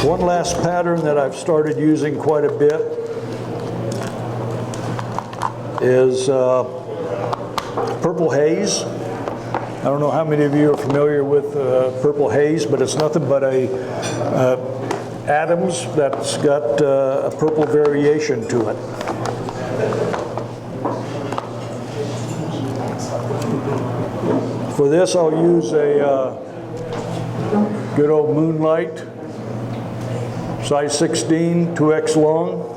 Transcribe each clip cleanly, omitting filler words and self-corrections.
One last pattern that I've started using quite a bit is Purple Haze. I don't know how many of you are familiar with Purple Haze, but it's nothing but a Adams that's got a purple variation to it. For this, I'll use a good old Moonlight, size 16, 2X long.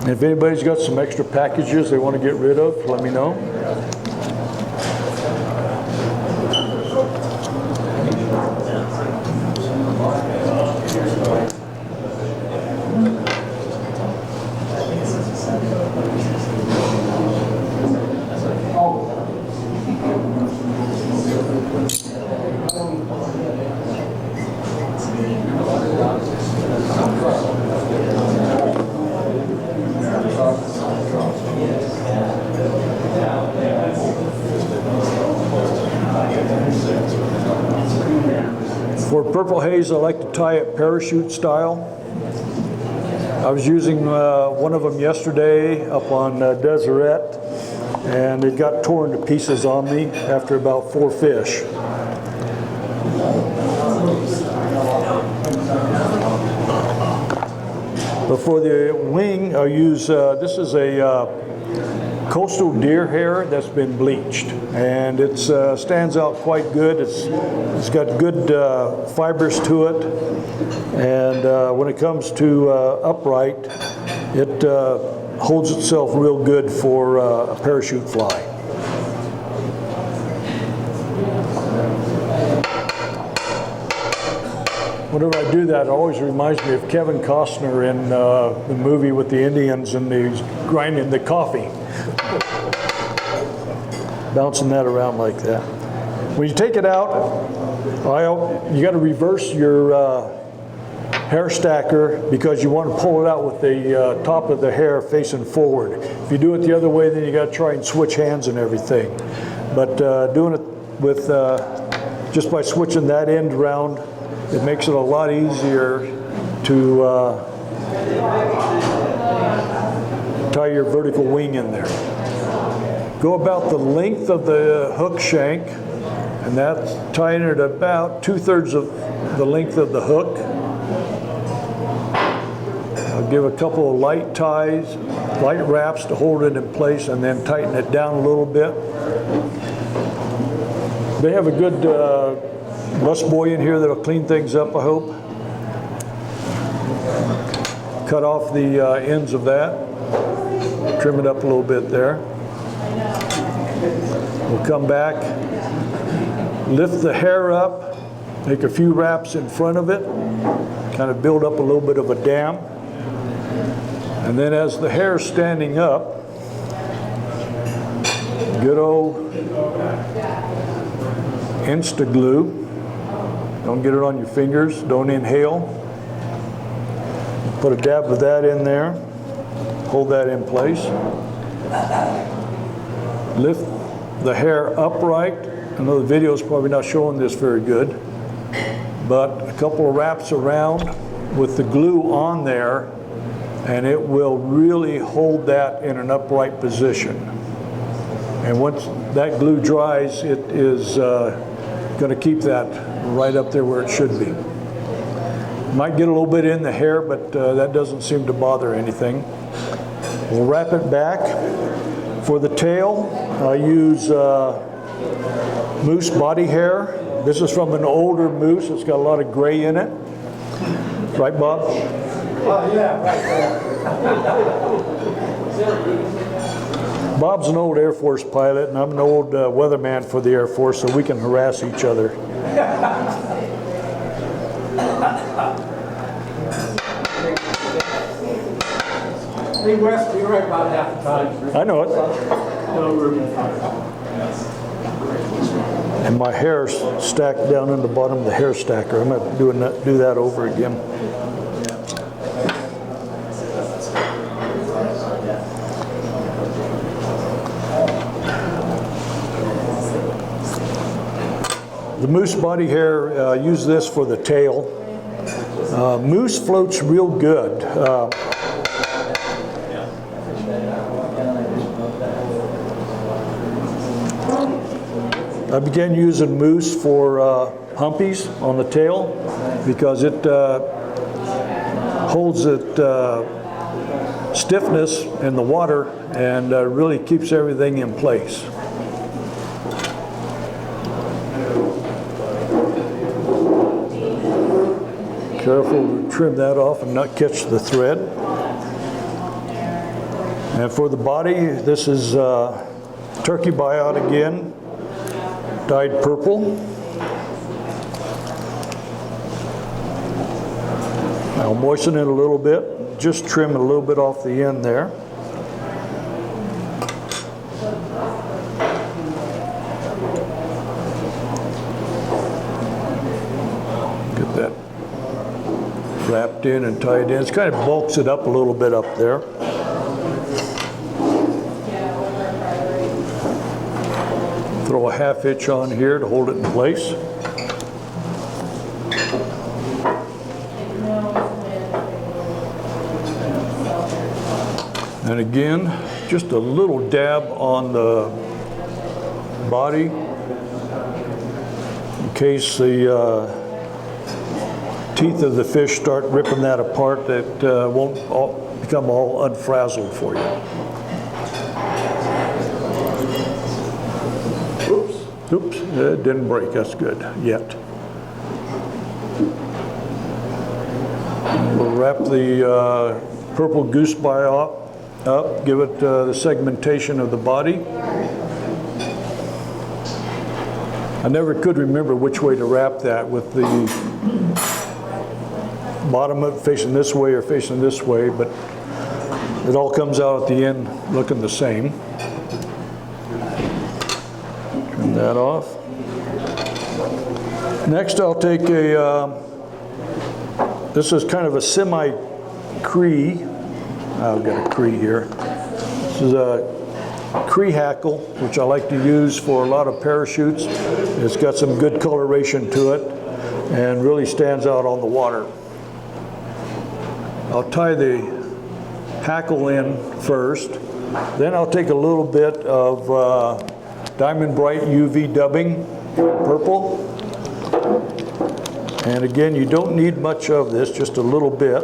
And if anybody's got some extra packages they want to get rid of, let me know. For Purple Haze, I like to tie it parachute style. I was using one of them yesterday up on Deseret, and it got torn to pieces on me after about 4 fish. But for the wing, I'll use, this is a coastal deer hair that's been bleached, and it stands out quite good. It's got good fibers to it, and when it comes to upright, it holds itself real good for a parachute fly. Whenever I do that, it always reminds me of Kevin Costner in the movie with the Indians and he's grinding the coffee. Bouncing that around like that. When you take it out, you got to reverse your hair stacker because you want to pull it out with the top of the hair facing forward. If you do it the other way, then you got to try and switch hands and everything. But doing it with just by switching that end around, it makes it a lot easier to tie your vertical wing in there. Go about the length of the hook shank, and that's tying it about 2/3 of the length of the hook. I'll give a couple of light ties, light wraps to hold it in place, and then tighten it down a little bit. They have a good bus boy in here that'll clean things up, I hope. Cut off the ends of that, trim it up a little bit there. We'll come back, lift the hair up, make a few wraps in front of it, kind of build up a little bit of a dam. And then as the hair's standing up, good old Insta-glue. Don't get it on your fingers, don't inhale. Put a dab of that in there, hold that in place. Lift the hair upright. I know the video is probably not showing this very good, but a couple of wraps around with the glue on there, and it will really hold that in an upright position. And once that glue dries, it is going to keep that right up there where it should be. Might get a little bit in the hair, but that doesn't seem to bother anything. We'll wrap it back. For the tail, I use moose body hair. This is from an older moose. It's got a lot of gray in it. Right, Bob? Yeah, right. Bob's an old Air Force pilot, and I'm an old weatherman for the Air Force, so we can harass each other. Hey, Wes, you're right about half the time. I know it. And my hair's stacked down in the bottom of the hair stacker. I'm going to do that over again. The moose body hair, use this for the tail. Moose floats real good. I began using moose for humpies on the tail because it holds it stiffness in the water and really keeps everything in place. Careful to trim that off and not catch the thread. And for the body, this is turkey buyout again, dyed purple. I'll moisten it a little bit, just trim a little bit off the end there. Get that wrapped in and tied in. It kind of bulks it up a little bit up there. Throw a half hitch on here to hold it in place. And again, just a little dab on the body in case the teeth of the fish start ripping that apart, that won't become all unfrazzled for you. Oops, it didn't break, that's good, yet. We'll wrap the purple goose bite up, give it the segmentation of the body. I never could remember which way to wrap that, with the bottom of it facing this way or facing this way, but it all comes out at the end looking the same. Trim that off. Next I'll take this is kind of a semi-cree. I've got a cree here. This is a cree hackle, which I like to use for a lot of parachutes. It's got some good coloration to it and really stands out on the water. I'll tie the hackle in first, then I'll take a little bit of Diamond Bright UV dubbing, purple. And again, you don't need much of this, just a little bit.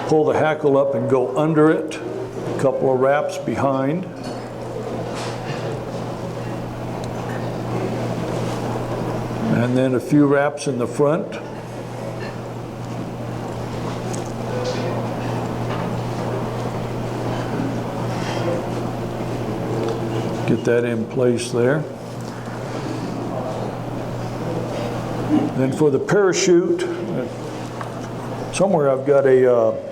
Pull the hackle up and go under it, a couple of wraps behind. And then a few wraps in the front. Get that in place there. Then for the parachute, somewhere I've got a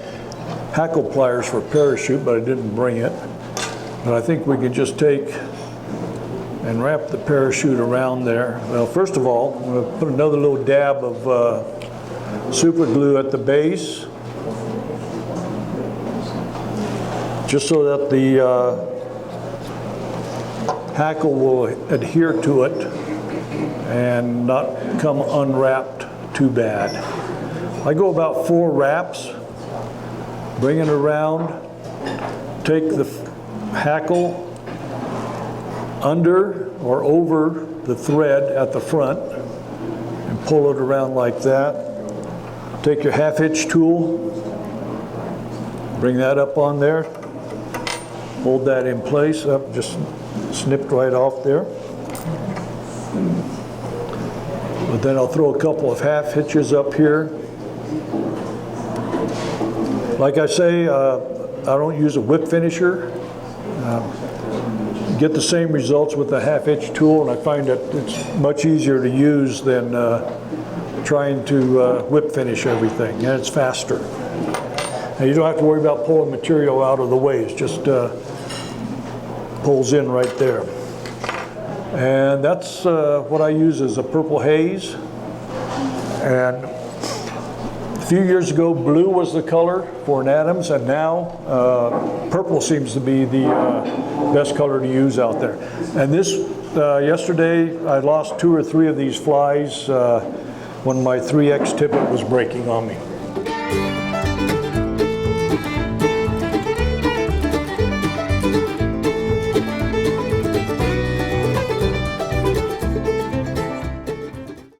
hackle pliers for parachute, but I didn't bring it. But I think we can just take and wrap the parachute around there. Well, first of all, I'm going to put another little dab of super glue at the base, just so that the hackle will adhere to it and not come unwrapped too bad. I go about 4 wraps, bring it around, take the hackle under or over the thread at the front and pull it around like that. Take your half hitch tool, bring that up on there, hold that in place, up, just snipped right off there. But then I'll throw a couple of half hitches up here. Like I say, I don't use a whip finisher. Get the same results with the half hitch tool, and I find that it's much easier to use than trying to whip finish everything, and it's faster. And you don't have to worry about pulling material out of the way. It's just pulls in right there. And that's what I use as a purple haze. And A few years ago, blue was the color for an Adams, and now purple seems to be the best color to use out there. And this, yesterday, I lost 2 or 3 of these flies when my 3X tippet was breaking on me.